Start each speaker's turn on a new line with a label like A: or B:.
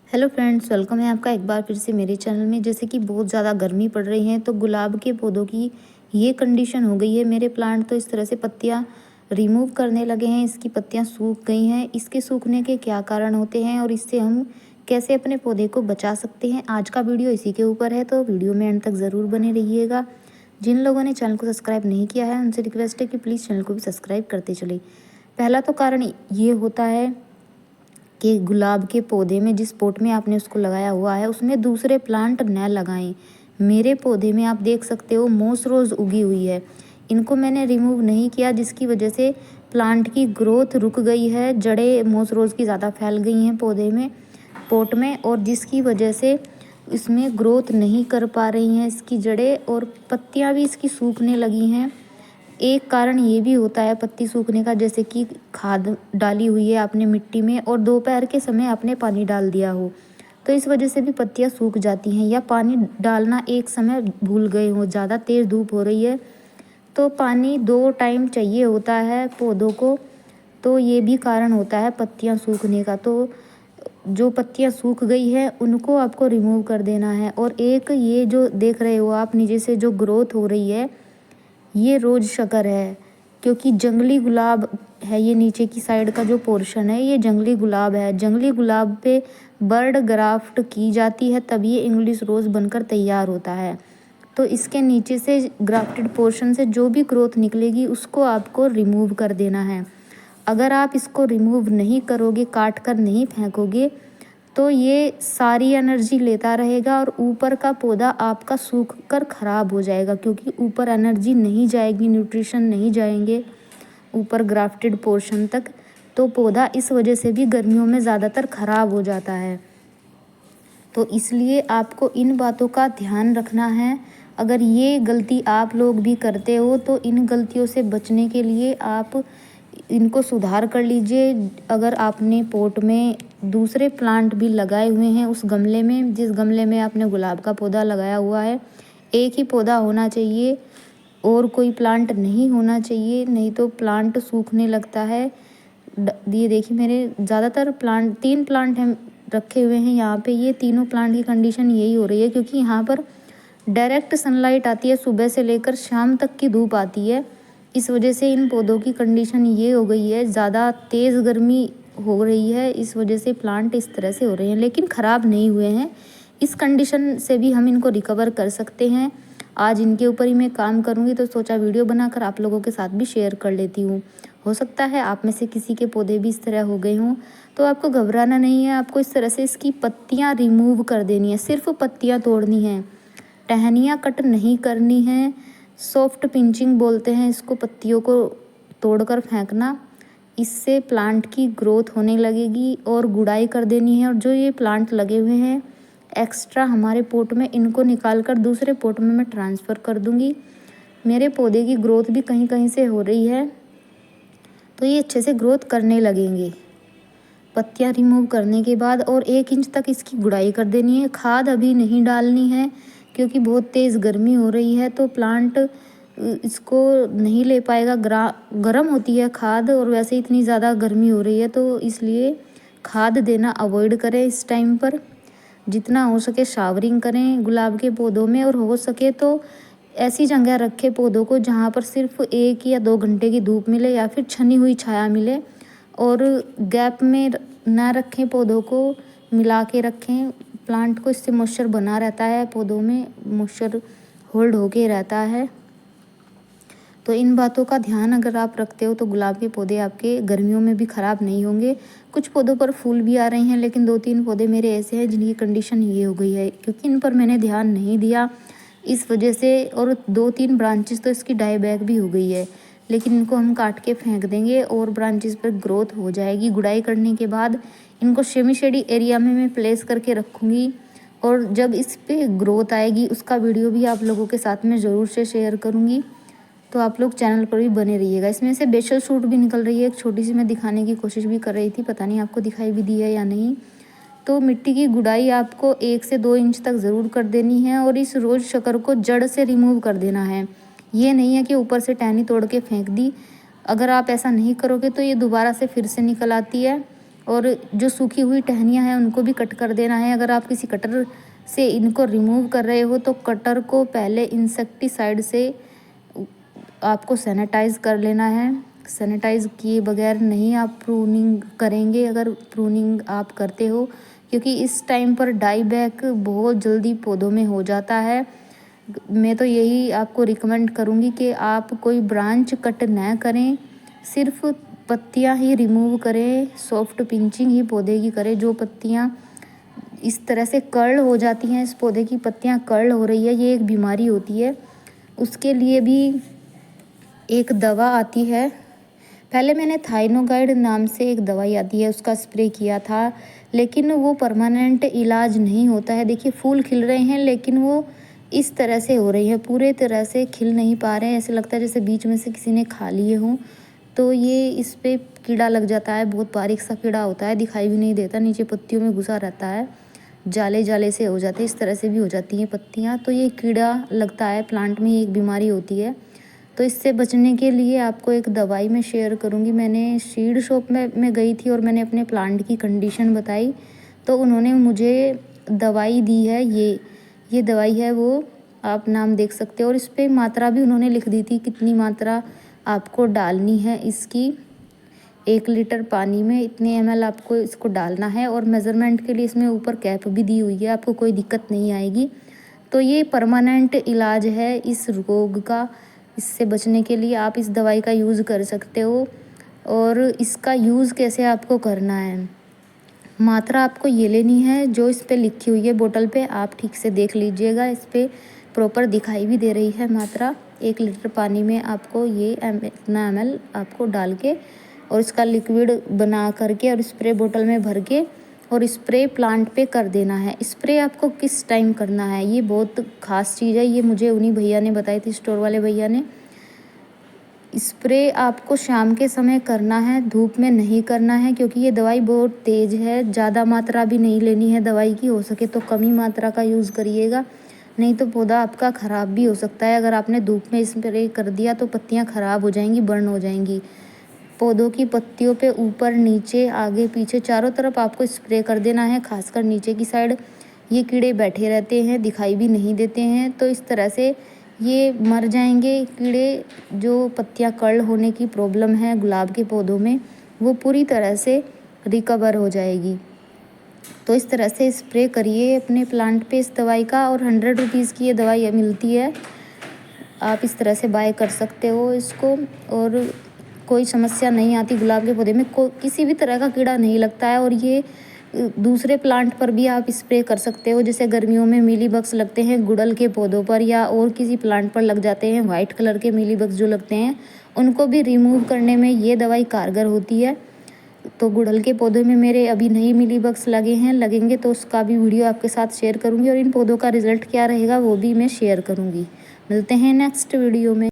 A: Hello friends, welcome है आपका एक बार फिर से मेरे चैनल में। जैसे कि बहुत ज़्यादा गर्मी पड़ रही है तो गुलाब के पौधों की ये कंडीशन हो गई है। मेरे प्लांट तो इस तरह से पत्तियां रिमूव करने लगे हैं, इसकी पत्तियां सूख गई हैं। इसके सूखने के क्या कारण होते हैं और इससे हम कैसे अपने पौधे को बचा सकते हैं, आज का वीडियो इसी के ऊपर है। तो वीडियो में एंड तक ज़रूर बने रहिएगा। जिन लोगों ने चैनल को सब्सक्राइब नहीं किया है उनसे रिक्वेस्ट है कि प्लीज़ चैनल को भी सब्सक्राइब करते चले। पहला तो कारण ये होता है कि गुलाब के पौधे में जिस पॉट में आपने उसको लगाया हुआ है उसमें दूसरे प्लांट न लगाएं। मेरे पौधे में आप देख सकते हो मॉस रोज़ उगी हुई है, इनको मैंने रिमूव नहीं किया, जिसकी वजह से प्लांट की ग्रोथ रुक गई है। जड़ें मॉस रोज़ की ज़्यादा फैल गई हैं पौधे में, पॉट में, और जिसकी वजह से इसमें ग्रोथ नहीं कर पा रही हैं इसकी जड़ें, और पत्तियां भी इसकी सूखने लगी हैं। एक कारण ये भी होता है पत्ती सूखने का, जैसे कि खाद डाली हुई है आपने मिट्टी में और दोपहर के समय आपने पानी डाल दिया हो, तो इस वजह से भी पत्तियां सूख जाती हैं। या पानी डालना एक समय भूल गए हो, ज़्यादा तेज़ धूप हो रही है तो पानी 2 टाइम चाहिए होता है पौधों को, तो ये भी कारण होता है पत्तियां सूखने का। तो जो पत्तियां सूख गई है उनको आपको रिमूव कर देना है। और एक ये जो देख रहे हो आप नीचे से जो ग्रोथ हो रही है, ये रोज शकर है, क्योंकि जंगली गुलाब है। ये नीचे की साइड का जो पोर्शन है ये जंगली गुलाब है। जंगली गुलाब पे बर्ड ग्राफ्ट की जाती है तब ये इंग्लिश रोज़ बनकर तैयार होता है। तो इसके नीचे से ग्राफ्टेड पोर्शन से जो भी ग्रोथ निकलेगी उसको आपको रिमूव कर देना है। अगर आप इसको रिमूव नहीं करोगे, काट कर नहीं फेंकोगे, तो ये सारी एनर्जी लेता रहेगा और ऊपर का पौधा आपका सूख कर ख़राब हो जाएगा, क्योंकि ऊपर एनर्जी नहीं जाएगी, न्यूट्रिशन नहीं जाएंगे ऊपर ग्राफ्टेड पोर्शन तक, तो पौधा इस वजह से भी गर्मियों में ज़्यादातर ख़राब हो जाता है। तो इसलिए आपको इन बातों का ध्यान रखना है। अगर ये गलती आप लोग भी करते हो तो इन गलतियों से बचने के लिए आप इनको सुधार कर लीजिए। अगर आपने पॉट में दूसरे प्लांट भी लगाए हुए हैं, उस गमले में, जिस गमले में आपने गुलाब का पौधा लगाया हुआ है, एक ही पौधा होना चाहिए और कोई प्लांट नहीं होना चाहिए, नहीं तो प्लांट सूखने लगता है। ये देखिए मेरे ज़्यादातर प्लांट 3 प्लांट हम रखे हुए हैं यहाँ पे। ये तीनों प्लांट की कंडीशन यही हो रही है, क्योंकि यहाँ पर डायरेक्ट सनलाइट आती है, सुबह से लेकर शाम तक की धूप आती है। इस वजह से इन पौधों की कंडीशन ये हो गई है, ज़्यादा तेज़ गर्मी हो रही है, इस वजह से प्लांट इस तरह से हो रहे हैं, लेकिन ख़राब नहीं हुए हैं। इस कंडीशन से भी हम इनको रिकवर कर सकते हैं। आज इनके ऊपर ही मैं काम करूँगी, तो सोचा वीडियो बनाकर आप लोगों के साथ भी शेयर कर लेती हूँ। हो सकता है आप में से किसी के पौधे भी इस तरह हो गए हों, तो आपको घबराना नहीं है। आपको इस तरह से इसकी पत्तियाँ रिमूव कर देनी है, सिर्फ पत्तियाँ तोड़नी हैं, टहनियाँ कट नहीं करनी है। सॉफ्ट पिंचिंग बोलते हैं इसको, पत्तियों को तोड़कर फेंकना। इससे प्लांट की ग्रोथ होने लगेगी। और गुड़ाई कर देनी है। और जो ये प्लांट लगे हुए हैं एक्स्ट्रा हमारे पॉट में, इनको निकाल कर दूसरे पॉट में मैं ट्रांसफ़र कर दूँगी। मेरे पौधे की ग्रोथ भी कहीं कहीं से हो रही है, तो ये अच्छे से ग्रोथ करने लगेंगे पत्तियाँ रिमूव करने के बाद। और 1 इंच तक इसकी गुड़ाई कर देनी है। खाद अभी नहीं डालनी है, क्योंकि बहुत तेज़ गर्मी हो रही है तो प्लांट इसको नहीं ले पाएगा। गर्म होती है खाद, और वैसे ही इतनी ज़्यादा गर्मी हो रही है, तो इसलिए खाद देना अवॉइड करें इस टाइम पर। जितना हो सके शावरिंग करें गुलाब के पौधों में, और हो सके तो ऐसी जगह रखें पौधों को जहाँ पर सिर्फ 1 या 2 घंटे की धूप मिले या फिर छनी हुई छाया मिले। और गैप में ना रखें, पौधों को मिला के रखें प्लांट को, इससे मॉइस्चर बना रहता है, पौधों में मॉइस्चर होल्ड होके रहता है। तो इन बातों का ध्यान अगर आप रखते हो तो गुलाब के पौधे आपके गर्मियों में भी ख़राब नहीं होंगे। कुछ पौधों पर फूल भी आ रहे हैं, लेकिन 2-3 पौधे मेरे ऐसे हैं जिनकी कंडीशन ये हो गई है, क्योंकि इन पर मैंने ध्यान नहीं दिया इस वजह से। और 2-3 ब्रांचेस तो इसकी डाई बैक भी हो गई है, लेकिन इनको हम काट के फेंक देंगे और ब्रांचेस पर ग्रोथ हो जाएगी। गुड़ाई करने के बाद इनको सेमी शेडी एरिया में मैं प्लेस करके रखूँगी, और जब इस पे ग्रोथ आएगी उसका वीडियो भी आप लोगों के साथ में ज़रूर से शेयर करूँगी। तो आप लोग चैनल पर भी बने रहिएगा। इसमें से बेसल शूट भी निकल रही है, एक छोटी सी मैं दिखाने की कोशिश भी कर रही थी, पता नहीं आपको दिखाई भी दी है या नहीं। तो मिट्टी की गुड़ाई आपको 1 से 2 इंच तक ज़रूर कर देनी है, और इस रोज़ शकर को जड़ से रिमूव कर देना है। ये नहीं है कि ऊपर से टहनी तोड़ के फेंक दी। अगर आप ऐसा नहीं करोगे तो ये दोबारा से फिर से निकल आती है, और जो सूखी हुई टहनियाँ हैं उनको भी कट कर देना है। अगर आप किसी कटर से इनको रिमूव कर रहे हो तो कटर को पहले इंसेक्टिसाइड से आपको सैनिटाइज़ कर लेना है। सैनिटाइज़ किए बगैर नहीं आप प्रूनिंग करेंगे, अगर प्रूनिंग आप करते हो, क्योंकि इस टाइम पर डाई बैक बहुत जल्दी पौधों में हो जाता है। मैं तो यही आपको रिकमेंड करूँगी कि आप कोई ब्रांच कट ना करें, सिर्फ पत्तियां ही रिमूव करें, सॉफ्ट पिंचिंग ही पौधे की करें। जो पत्तियां इस तरह से कर्ल हो जाती हैं, इस पौधे की पत्तियां कर्ल हो रही है, ये एक बीमारी होती है। उसके लिए भी एक दवा आती है। पहले मैंने थाइनोगाइड नाम से एक दवाई आती है, उसका स्प्रे किया था, लेकिन वो परमानेंट इलाज नहीं होता है। देखिए फूल खिल रहे हैं लेकिन वो इस तरह से हो रही है, पूरे तरह से खिल नहीं पा रहे हैं। ऐसे लगता है जैसे बीच में से किसी ने खा लिए हों। तो ये इस पे कीड़ा लग जाता है, बहुत बारीक सा कीड़ा होता है, दिखाई भी नहीं देता, नीचे पत्तियों में घुसा रहता है, जाले जाले से हो जाते हैं, इस तरह से भी हो जाती हैं पत्तियाँ। तो ये कीड़ा लगता है प्लांट में, एक बीमारी होती है। तो इससे बचने के लिए आपको एक दवाई मैं शेयर करूँगी। मैंने सीड शॉप में गई थी और मैंने अपने प्लांट की कंडीशन बताई, तो उन्होंने मुझे दवाई दी है। ये दवाई है, वो आप नाम देख सकते हो, और इस पर मात्रा भी उन्होंने लिख दी थी, कितनी मात्रा आपको डालनी है इसकी। 1 लीटर पानी में इतने ml आपको इसको डालना है, और मेज़रमेंट के लिए इसमें ऊपर कैप भी दी हुई है, आपको कोई दिक्कत नहीं आएगी। तो ये परमानेंट इलाज है इस रोग का। इससे बचने के लिए आप इस दवाई का यूज़ कर सकते हो। और इसका यूज़ कैसे आपको करना है, मात्रा आपको ये लेनी है जो इस पे लिखी हुई है बोतल पे, आप ठीक से देख लीजिएगा, इस पे प्रॉपर दिखाई भी दे रही है मात्रा। 1 लीटर पानी में आपको ये इतना ml आपको डाल के और इसका लिक्विड बना करके और स्प्रे बोतल में भर के और स्प्रे प्लांट पे कर देना है। स्प्रे आपको किस टाइम करना है, ये बहुत ख़ास चीज़ है, ये मुझे उन्हीं भैया ने बताई थी, स्टोर वाले भैया ने। स्प्रे आपको शाम के समय करना है, धूप में नहीं करना है, क्योंकि ये दवाई बहुत तेज़ है। ज़्यादा मात्रा भी नहीं लेनी है दवाई की, हो सके तो कम ही मात्रा का यूज़ करिएगा, नहीं तो पौधा आपका ख़राब भी हो सकता है। अगर आपने धूप में स्प्रे कर दिया तो पत्तियां ख़राब हो जाएंगी, बर्न हो जाएंगी। पौधों की पत्तियों पे ऊपर नीचे आगे पीछे चारों तरफ आपको स्प्रे कर देना है, खासकर नीचे की साइड। ये कीड़े बैठे रहते हैं, दिखाई भी नहीं देते हैं, तो इस तरह से ये मर जाएंगे कीड़े। जो पत्तियां कर्ल होने की प्रॉब्लम है गुलाब के पौधों में, वो पूरी तरह से रिकवर हो जाएगी। तो इस तरह से स्प्रे करिए अपने प्लांट पे इस दवाई का, और 100 रुपीज़ की ये दवाई मिलती है, आप इस तरह से बाय कर सकते हो इसको। और कोई समस्या नहीं आती गुलाब के पौधे में, किसी भी तरह का कीड़ा नहीं लगता है। और ये दूसरे प्लांट पर भी आप स्प्रे कर सकते हो, जैसे गर्मियों में मीलीबग्स लगते हैं गुड़हल के पौधों पर या और किसी प्लांट पर लग जाते हैं, वाइट कलर के मीलीबग्स जो लगते हैं, उनको भी रिमूव करने में ये दवाई कारगर होती है। तो गुड़हल के पौधों में मेरे अभी नहीं मीलीबग्स लगे हैं, लगेंगे तो उसका भी वीडियो आपके साथ शेयर करूँगी, और इन पौधों का रिज़ल्ट क्या रहेगा वो भी मैं शेयर करूँगी। मिलते हैं नेक्स्ट वीडियो में।